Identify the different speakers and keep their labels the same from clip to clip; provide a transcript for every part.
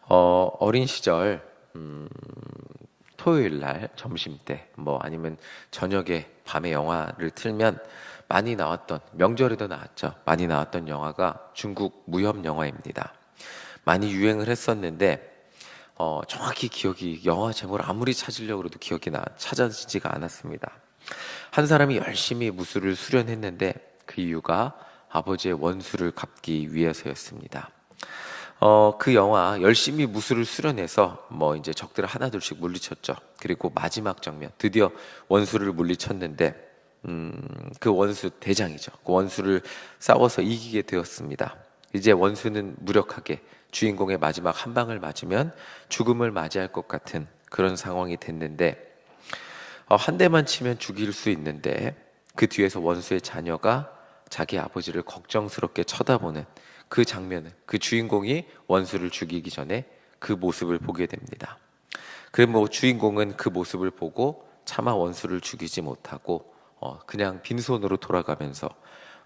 Speaker 1: 어린 시절 토요일 날 점심때 아니면 저녁에 밤에 영화를 틀면 많이 나왔던, 명절에도 나왔죠. 많이 나왔던 영화가 중국 무협 영화입니다. 많이 유행을 했었는데 정확히 기억이, 영화 제목을 아무리 찾으려고 해도 기억이 찾아지지가 않았습니다. 한 사람이 열심히 무술을 수련했는데 그 이유가 아버지의 원수를 갚기 위해서였습니다. 그 영화 열심히 무술을 수련해서 이제 적들을 하나둘씩 물리쳤죠. 그리고 마지막 장면, 드디어 원수를 물리쳤는데 그 원수 대장이죠. 그 원수를 싸워서 이기게 되었습니다. 이제 원수는 무력하게 주인공의 마지막 한 방을 맞으면 죽음을 맞이할 것 같은 그런 상황이 됐는데, 한 대만 치면 죽일 수 있는데 그 뒤에서 원수의 자녀가 자기 아버지를 걱정스럽게 쳐다보는 그 장면은, 그 주인공이 원수를 죽이기 전에 그 모습을 보게 됩니다. 그리고 주인공은 그 모습을 보고 차마 원수를 죽이지 못하고 그냥 빈손으로 돌아가면서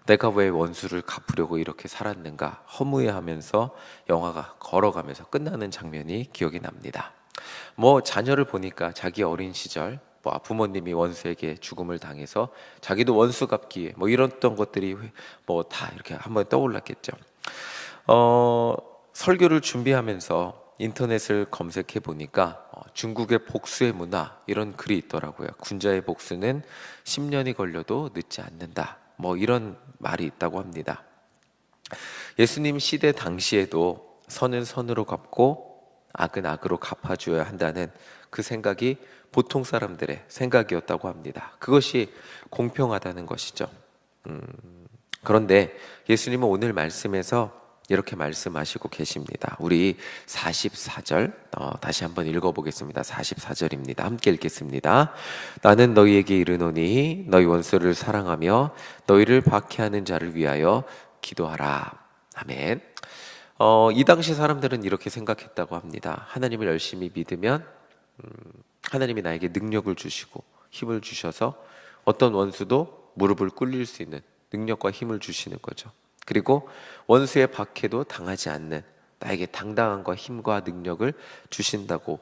Speaker 1: 내가 왜 원수를 갚으려고 이렇게 살았는가 허무해하면서 영화가 걸어가면서 끝나는 장면이 기억이 납니다. 자녀를 보니까 자기 어린 시절 부모님이 원수에게 죽음을 당해서 자기도 원수 갚기에 이랬던 것들이 다 이렇게 한번 떠올랐겠죠. 설교를 준비하면서 인터넷을 검색해 보니까 중국의 복수의 문화, 이런 글이 있더라고요. 군자의 복수는 10년이 걸려도 늦지 않는다, 이런 말이 있다고 합니다. 예수님 시대 당시에도 선은 선으로 갚고 악은 악으로 갚아줘야 한다는 그 생각이 보통 사람들의 생각이었다고 합니다. 그것이 공평하다는 것이죠. 그런데 예수님은 오늘 말씀에서 이렇게 말씀하시고 계십니다. 우리 44절 다시 한번 읽어보겠습니다. 44절입니다. 함께 읽겠습니다. 나는 너희에게 이르노니 너희 원수를 사랑하며 너희를 박해하는 자를 위하여 기도하라. 아멘. 이 당시 사람들은 이렇게 생각했다고 합니다. 하나님을 열심히 믿으면 하나님이 나에게 능력을 주시고 힘을 주셔서 어떤 원수도 무릎을 꿇릴 수 있는 능력과 힘을 주시는 거죠. 그리고 원수의 박해도 당하지 않는 나에게 당당함과 힘과 능력을 주신다고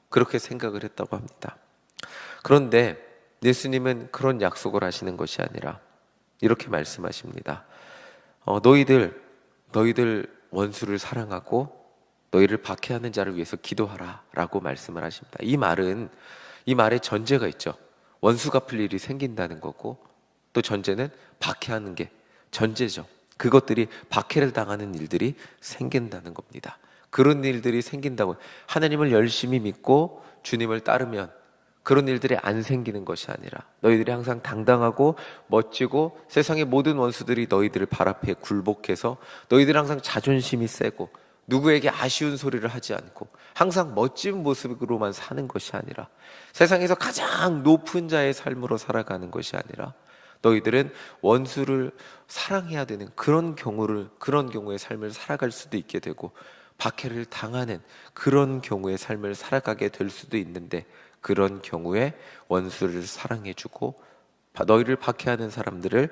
Speaker 1: 그렇게 생각을 했다고 합니다. 그런데 예수님은 그런 약속을 하시는 것이 아니라 이렇게 말씀하십니다. 너희들 원수를 사랑하고 너희를 박해하는 자를 위해서 기도하라 라고 말씀을 하십니다. 이 말에 전제가 있죠. 원수 갚을 일이 생긴다는 거고, 또 전제는 박해하는 게 전제죠. 그것들이, 박해를 당하는 일들이 생긴다는 겁니다. 그런 일들이 생긴다고, 하나님을 열심히 믿고 주님을 따르면 그런 일들이 안 생기는 것이 아니라 너희들이 항상 당당하고 멋지고 세상의 모든 원수들이 너희들을 발 앞에 굴복해서 너희들이 항상 자존심이 세고 누구에게 아쉬운 소리를 하지 않고 항상 멋진 모습으로만 사는 것이 아니라 세상에서 가장 높은 자의 삶으로 살아가는 것이 아니라 너희들은 원수를 사랑해야 되는 그런 경우의 삶을 살아갈 수도 있게 되고 박해를 당하는 그런 경우의 삶을 살아가게 될 수도 있는데, 그런 경우에 원수를 사랑해주고 너희를 박해하는 사람들을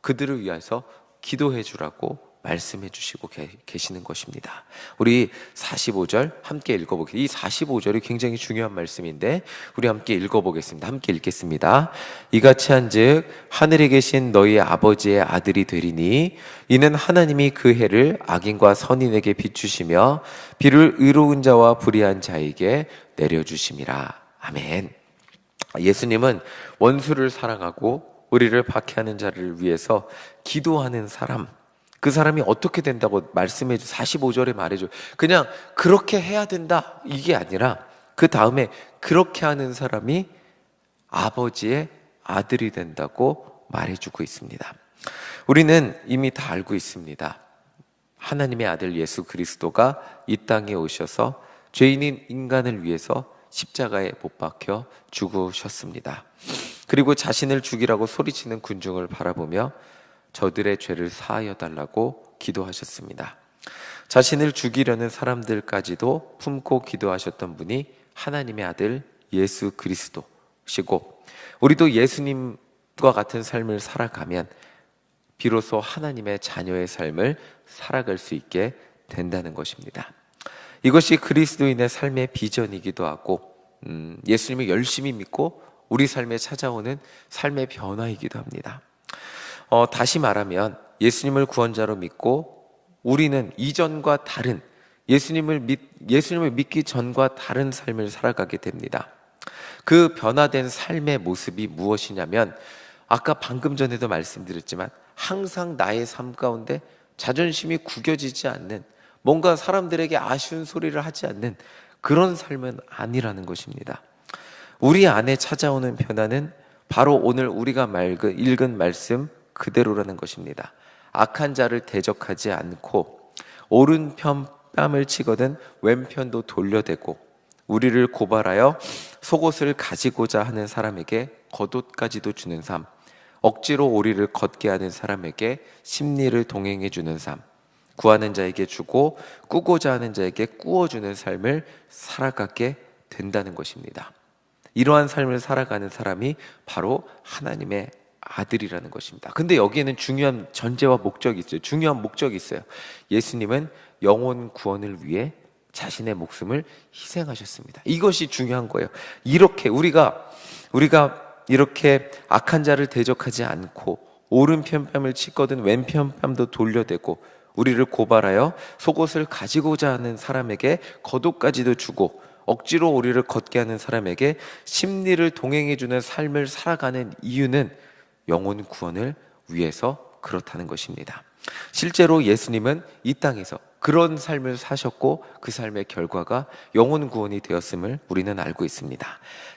Speaker 1: 그들을 위해서 기도해 주라고 말씀해 주시고 계시는 것입니다. 우리 45절 함께 읽어보겠습니다. 이 45절이 굉장히 중요한 말씀인데 우리 함께 읽어보겠습니다. 함께 읽겠습니다. 이같이 한즉 하늘에 계신 너희 아버지의 아들이 되리니 이는 하나님이 그 해를 악인과 선인에게 비추시며 비를 의로운 자와 불의한 자에게 내려주심이라. 아멘. 예수님은 원수를 사랑하고 우리를 박해하는 자를 위해서 기도하는 사람, 그 사람이 어떻게 된다고 말씀해줘, 45절에 말해줘. 그냥 그렇게 해야 된다 이게 아니라 그 다음에 그렇게 하는 사람이 아버지의 아들이 된다고 말해주고 있습니다. 우리는 이미 다 알고 있습니다. 하나님의 아들 예수 그리스도가 이 땅에 오셔서 죄인인 인간을 위해서 십자가에 못 박혀 죽으셨습니다. 그리고 자신을 죽이라고 소리치는 군중을 바라보며 저들의 죄를 사하여 달라고 기도하셨습니다. 자신을 죽이려는 사람들까지도 품고 기도하셨던 분이 하나님의 아들 예수 그리스도시고, 우리도 예수님과 같은 삶을 살아가면 비로소 하나님의 자녀의 삶을 살아갈 수 있게 된다는 것입니다. 이것이 그리스도인의 삶의 비전이기도 하고 예수님을 열심히 믿고 우리 삶에 찾아오는 삶의 변화이기도 합니다. 다시 말하면 예수님을 구원자로 믿고 우리는 이전과 다른 예수님을 믿기 전과 다른 삶을 살아가게 됩니다. 그 변화된 삶의 모습이 무엇이냐면 아까 방금 전에도 말씀드렸지만 항상 나의 삶 가운데 자존심이 구겨지지 않는, 뭔가 사람들에게 아쉬운 소리를 하지 않는 그런 삶은 아니라는 것입니다. 우리 안에 찾아오는 변화는 바로 오늘 우리가 읽은 말씀 그대로라는 것입니다. 악한 자를 대적하지 않고 오른편 뺨을 치거든 왼편도 돌려대고 우리를 고발하여 속옷을 가지고자 하는 사람에게 겉옷까지도 주는 삶, 억지로 우리를 걷게 하는 사람에게 심리를 동행해 주는 삶, 구하는 자에게 주고 꾸고자 하는 자에게 꾸어주는 삶을 살아가게 된다는 것입니다. 이러한 삶을 살아가는 사람이 바로 하나님의 아들이라는 것입니다. 근데 여기에는 중요한 전제와 목적이 있어요. 중요한 목적이 있어요. 예수님은 영혼 구원을 위해 자신의 목숨을 희생하셨습니다. 이것이 중요한 거예요. 이렇게 우리가 이렇게 악한 자를 대적하지 않고 오른편 뺨을 치거든 왼편 뺨도 돌려대고 우리를 고발하여 속옷을 가지고자 하는 사람에게 겉옷까지도 주고 억지로 우리를 걷게 하는 사람에게 심리를 동행해주는 삶을 살아가는 이유는 영혼 구원을 위해서 그렇다는 것입니다. 실제로 예수님은 이 땅에서 그런 삶을 사셨고 그 삶의 결과가 영혼 구원이 되었음을 우리는 알고 있습니다.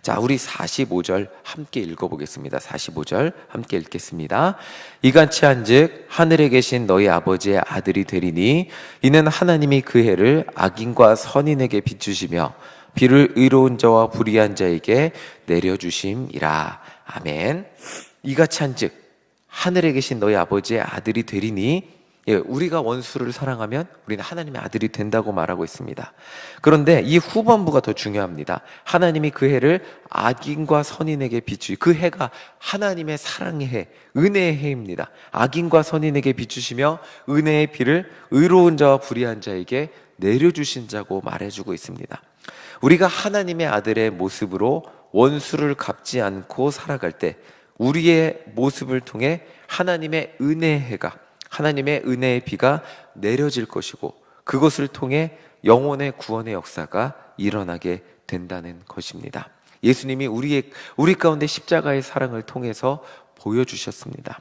Speaker 1: 자, 우리 45절 함께 읽어보겠습니다. 45절 함께 읽겠습니다. 이같이 한즉 하늘에 계신 너희 아버지의 아들이 되리니 이는 하나님이 그 해를 악인과 선인에게 비추시며 비를 의로운 자와 불의한 자에게 내려주심이라. 아멘. 이같이 한즉 하늘에 계신 너희 아버지의 아들이 되리니, 우리가 원수를 사랑하면 우리는 하나님의 아들이 된다고 말하고 있습니다. 그런데 이 후반부가 더 중요합니다. 하나님이 그 해를 악인과 선인에게 비추시, 그 해가 하나님의 사랑의 해, 은혜의 해입니다. 악인과 선인에게 비추시며 은혜의 비를 의로운 자와 불의한 자에게 내려주신 자고 말해주고 있습니다. 우리가 하나님의 아들의 모습으로 원수를 갚지 않고 살아갈 때 우리의 모습을 통해 하나님의 은혜의 해가, 하나님의 은혜의 비가 내려질 것이고 그것을 통해 영혼의 구원의 역사가 일어나게 된다는 것입니다. 예수님이 우리 가운데 십자가의 사랑을 통해서 보여주셨습니다.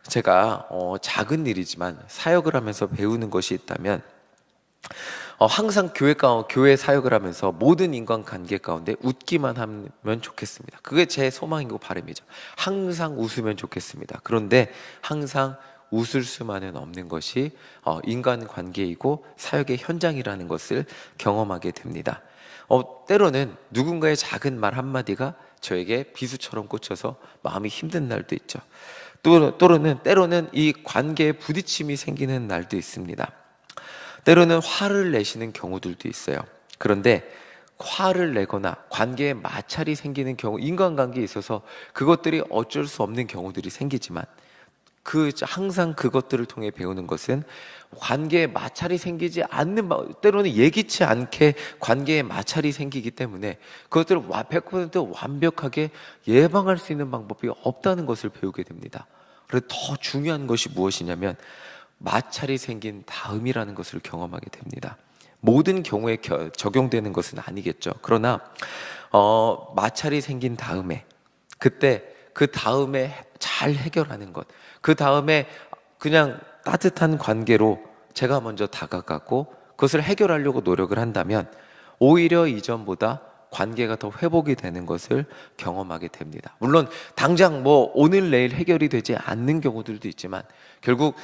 Speaker 1: 제가 작은 일이지만 사역을 하면서 배우는 것이 있다면 항상 교회 사역을 하면서 모든 인간관계 가운데 웃기만 하면 좋겠습니다. 그게 제 소망이고 바람이죠. 항상 웃으면 좋겠습니다. 그런데 항상 웃을 수만은 없는 것이 인간관계이고 사역의 현장이라는 것을 경험하게 됩니다. 때로는 누군가의 작은 말 한마디가 저에게 비수처럼 꽂혀서 마음이 힘든 날도 있죠. 때로는 이 관계에 부딪힘이 생기는 날도 있습니다. 때로는 화를 내시는 경우들도 있어요. 그런데 화를 내거나 관계에 마찰이 생기는 경우, 인간관계에 있어서 그것들이 어쩔 수 없는 경우들이 생기지만 항상 그것들을 통해 배우는 것은 관계에 마찰이 생기지 않는, 때로는 예기치 않게 관계에 마찰이 생기기 때문에 그것들을 100% 완벽하게 예방할 수 있는 방법이 없다는 것을 배우게 됩니다. 그래서 더 중요한 것이 무엇이냐면 마찰이 생긴 다음이라는 것을 경험하게 됩니다. 모든 경우에 적용되는 것은 아니겠죠. 그러나 마찰이 생긴 다음에, 그때 그 다음에 잘 해결하는 것, 그 다음에 그냥 따뜻한 관계로 제가 먼저 다가가고 그것을 해결하려고 노력을 한다면 오히려 이전보다 관계가 더 회복이 되는 것을 경험하게 됩니다. 물론 당장 오늘 내일 해결이 되지 않는 경우들도 있지만 결국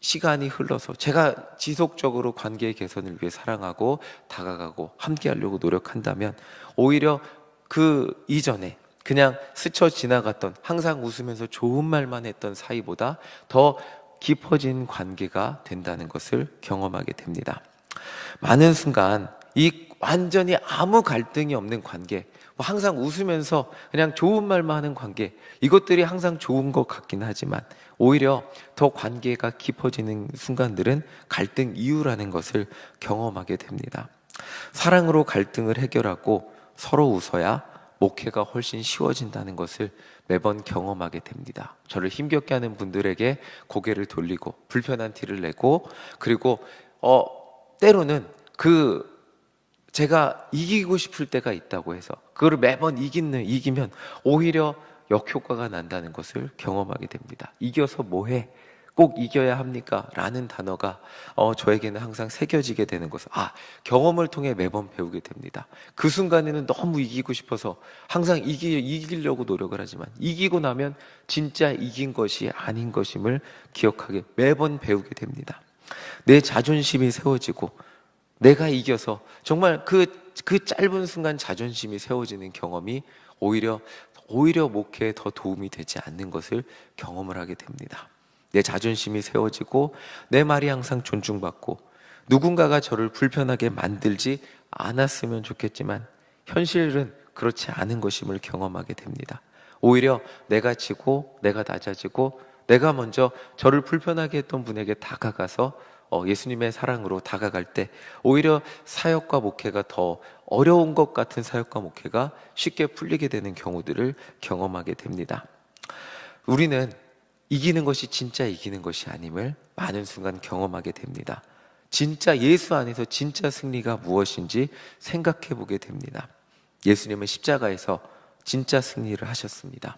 Speaker 1: 시간이 흘러서 제가 지속적으로 관계의 개선을 위해 사랑하고 다가가고 함께 하려고 노력한다면 오히려 그 이전에 그냥 스쳐 지나갔던, 항상 웃으면서 좋은 말만 했던 사이보다 더 깊어진 관계가 된다는 것을 경험하게 됩니다. 많은 순간 이 완전히 아무 갈등이 없는 관계, 뭐 항상 웃으면서 그냥 좋은 말만 하는 관계, 이것들이 항상 좋은 것 같긴 하지만 오히려 더 관계가 깊어지는 순간들은 갈등 이유라는 것을 경험하게 됩니다. 사랑으로 갈등을 해결하고 서로 웃어야 목회가 훨씬 쉬워진다는 것을 매번 경험하게 됩니다. 저를 힘겹게 하는 분들에게 고개를 돌리고 불편한 티를 내고, 그리고 때로는 제가 이기고 싶을 때가 있다고 해서 그거를 매번 이기면 오히려 역효과가 난다는 것을 경험하게 됩니다. 이겨서 뭐해? 꼭 이겨야 합니까? 라는 단어가 저에게는 항상 새겨지게 되는 것을 경험을 통해 매번 배우게 됩니다. 그 순간에는 너무 이기고 싶어서 항상 이기려고 노력을 하지만 이기고 나면 진짜 이긴 것이 아닌 것임을 기억하게 매번 배우게 됩니다. 내 자존심이 세워지고 내가 이겨서 정말 그 짧은 순간 자존심이 세워지는 경험이 오히려 목회에 더 도움이 되지 않는 것을 경험을 하게 됩니다. 내 자존심이 세워지고 내 말이 항상 존중받고 누군가가 저를 불편하게 만들지 않았으면 좋겠지만 현실은 그렇지 않은 것임을 경험하게 됩니다. 오히려 내가 지고 내가 낮아지고 내가 먼저 저를 불편하게 했던 분에게 다가가서 예수님의 사랑으로 다가갈 때 오히려 사역과 목회가 더 어려운 것 같은 사역과 목회가 쉽게 풀리게 되는 경우들을 경험하게 됩니다. 우리는 이기는 것이 진짜 이기는 것이 아님을 많은 순간 경험하게 됩니다. 진짜 예수 안에서 진짜 승리가 무엇인지 생각해 보게 됩니다. 예수님은 십자가에서 진짜 승리를 하셨습니다.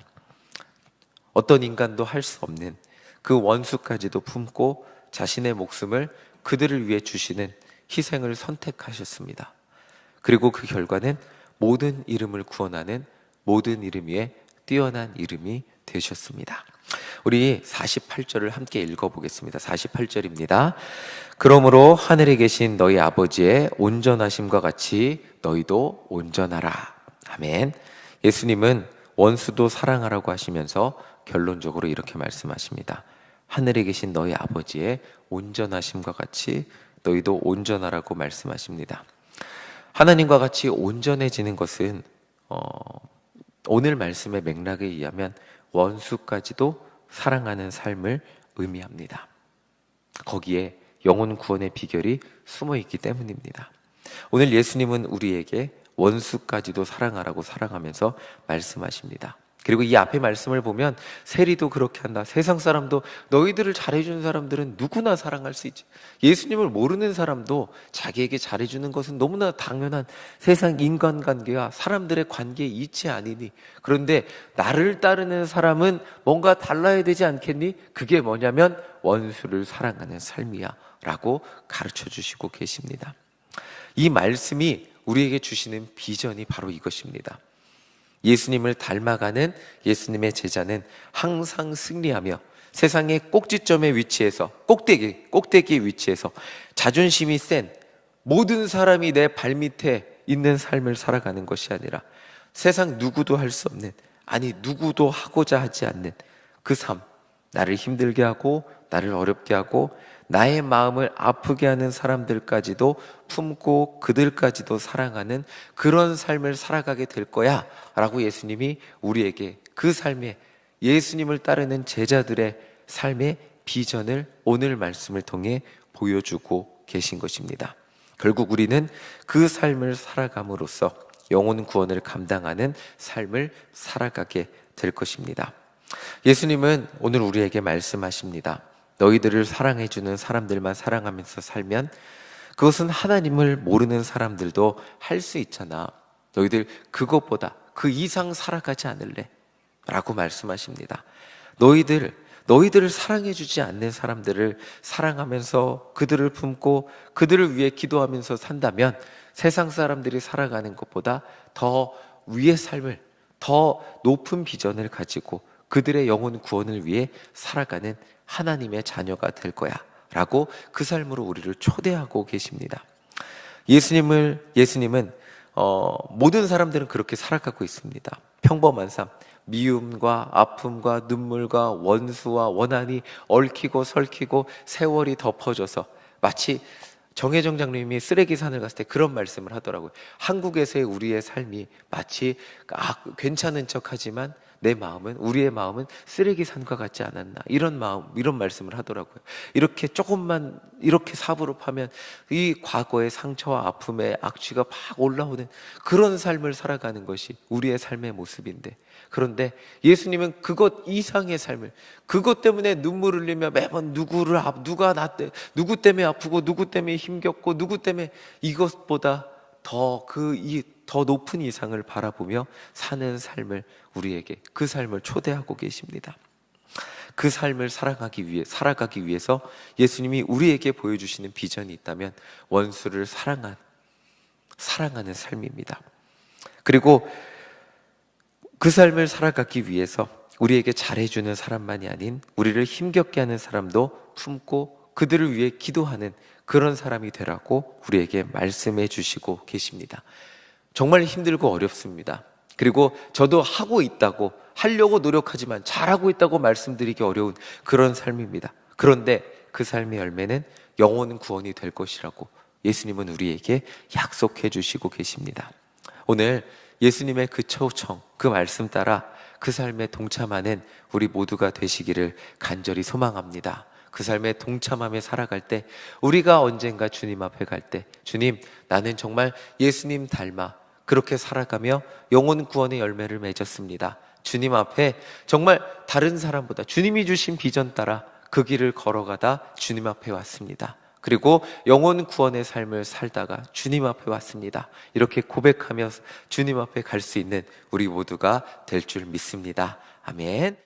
Speaker 1: 어떤 인간도 할 수 없는 그 원수까지도 품고 자신의 목숨을 그들을 위해 주시는 희생을 선택하셨습니다. 그리고 그 결과는 모든 이름을 구원하는 모든 이름 위에 뛰어난 이름이 되셨습니다. 우리 48절을 함께 읽어보겠습니다. 48절입니다. 그러므로 하늘에 계신 너희 아버지의 온전하심과 같이 너희도 온전하라. 아멘. 예수님은 원수도 사랑하라고 하시면서 결론적으로 이렇게 말씀하십니다. 하늘에 계신 너희 아버지의 온전하심과 같이 너희도 온전하라고 말씀하십니다. 하나님과 같이 온전해지는 것은 오늘 말씀의 맥락에 의하면 원수까지도 사랑하는 삶을 의미합니다. 거기에 영혼 구원의 비결이 숨어 있기 때문입니다. 오늘 예수님은 우리에게 원수까지도 사랑하라고 사랑하면서 말씀하십니다. 그리고 이 앞에 말씀을 보면 세리도 그렇게 한다. 세상 사람도 너희들을 잘해주는 사람들은 누구나 사랑할 수 있지. 예수님을 모르는 사람도 자기에게 잘해주는 것은 너무나 당연한 세상 인간관계와 사람들의 관계에 있지 않으니, 그런데 나를 따르는 사람은 뭔가 달라야 되지 않겠니? 그게 뭐냐면 원수를 사랑하는 삶이야 라고 가르쳐 주시고 계십니다. 이 말씀이 우리에게 주시는 비전이 바로 이것입니다. 예수님을 닮아가는 예수님의 제자는 항상 승리하며 세상의 꼭지점에 위치해서 꼭대기에 위치해서 자존심이 센 모든 사람이 내 발밑에 있는 삶을 살아가는 것이 아니라 세상 누구도 할 수 없는, 아니 누구도 하고자 하지 않는 그 삶, 나를 힘들게 하고 나를 어렵게 하고 나의 마음을 아프게 하는 사람들까지도 품고 그들까지도 사랑하는 그런 삶을 살아가게 될 거야 라고 예수님이 우리에게 그 삶에 예수님을 따르는 제자들의 삶의 비전을 오늘 말씀을 통해 보여주고 계신 것입니다. 결국 우리는 그 삶을 살아감으로써 영혼 구원을 감당하는 삶을 살아가게 될 것입니다. 예수님은 오늘 우리에게 말씀하십니다. 너희들을 사랑해주는 사람들만 사랑하면서 살면 그것은 하나님을 모르는 사람들도 할 수 있잖아. 너희들 그것보다 그 이상 살아가지 않을래? 라고 말씀하십니다. 너희들을 사랑해주지 않는 사람들을 사랑하면서 그들을 품고 그들을 위해 기도하면서 산다면 세상 사람들이 살아가는 것보다 더 위의 삶을, 더 높은 비전을 가지고 그들의 영혼 구원을 위해 살아가는 하나님의 자녀가 될 거야 라고 그 삶으로 우리를 초대하고 계십니다. 예수님은 모든 사람들은 그렇게 살아가고 있습니다. 평범한 삶, 미움과 아픔과 눈물과 원수와 원한이 얽히고 설키고 세월이 덮어져서 마치 정혜정 장로님이 쓰레기산을 갔을 때 그런 말씀을 하더라고요. 한국에서의 우리의 삶이 마치 괜찮은 척하지만 내 마음은, 우리의 마음은 쓰레기산과 같지 않았나, 이런 마음, 이런 말씀을 하더라고요. 이렇게 조금만 이렇게 삽으로 파면 이 과거의 상처와 아픔의 악취가 막 올라오는 그런 삶을 살아가는 것이 우리의 삶의 모습인데, 그런데 예수님은 그것 이상의 삶을, 그것 때문에 눈물 흘리며 매번 누구 때문에 아프고 누구 때문에 힘겹고 누구 때문에, 이것보다 더 높은 이상을 바라보며 사는 삶을 우리에게, 그 삶을 초대하고 계십니다. 그 삶을 살아가기 위해서 예수님이 우리에게 보여주시는 비전이 있다면 원수를 사랑하는 삶입니다. 그리고 그 삶을 살아가기 위해서 우리에게 잘해주는 사람만이 아닌 우리를 힘겹게 하는 사람도 품고 그들을 위해 기도하는 그런 사람이 되라고 우리에게 말씀해 주시고 계십니다. 정말 힘들고 어렵습니다. 그리고 저도 하려고 노력하지만 잘하고 있다고 말씀드리기 어려운 그런 삶입니다. 그런데 그 삶의 열매는 영혼 구원이 될 것이라고 예수님은 우리에게 약속해 주시고 계십니다. 오늘 예수님의 그 초청, 그 말씀 따라 그 삶에 동참하는 우리 모두가 되시기를 간절히 소망합니다. 그 삶에 동참하며 살아갈 때, 우리가 언젠가 주님 앞에 갈 때, 주님, 나는 정말 예수님 닮아 그렇게 살아가며 영혼 구원의 열매를 맺었습니다. 주님 앞에 정말 다른 사람보다 주님이 주신 비전 따라 그 길을 걸어가다 주님 앞에 왔습니다. 그리고 영혼 구원의 삶을 살다가 주님 앞에 왔습니다. 이렇게 고백하며 주님 앞에 갈 수 있는 우리 모두가 될 줄 믿습니다. 아멘.